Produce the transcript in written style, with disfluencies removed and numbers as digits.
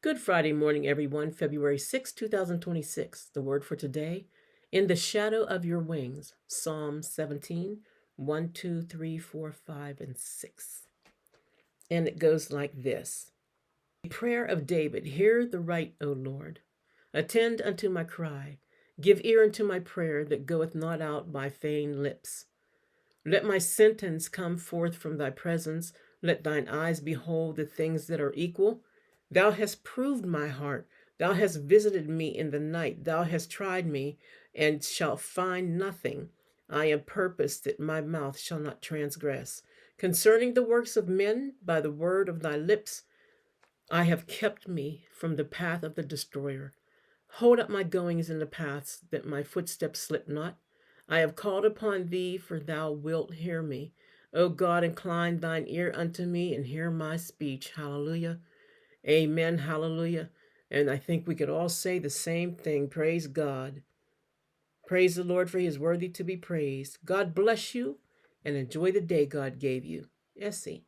Good Friday morning, everyone. February 6, 2026. The word for today, in the shadow of your wings. Psalm 17, 1, 2, 3, 4, 5, and 6. And it goes like this. Prayer of David, hear the right, O Lord. Attend unto my cry. Give ear unto my prayer that goeth not out by feigned lips. Let my sentence come forth from thy presence. Let thine eyes behold the things that are equal. Thou hast proved my heart. Thou hast visited me in the night. Thou hast tried me, and shalt find nothing. I am purposed that my mouth shall not transgress. Concerning the works of men, by the word of thy lips, I have kept me from the path of the destroyer. Hold up my goings in the paths, that my footsteps slip not. I have called upon thee, for thou wilt hear me. O God, incline thine ear unto me and hear my speech. Hallelujah. Amen. Hallelujah. And I think we could all say the same thing. Praise God. Praise the Lord, for he is worthy to be praised. God bless you and enjoy the day God gave you. Essie.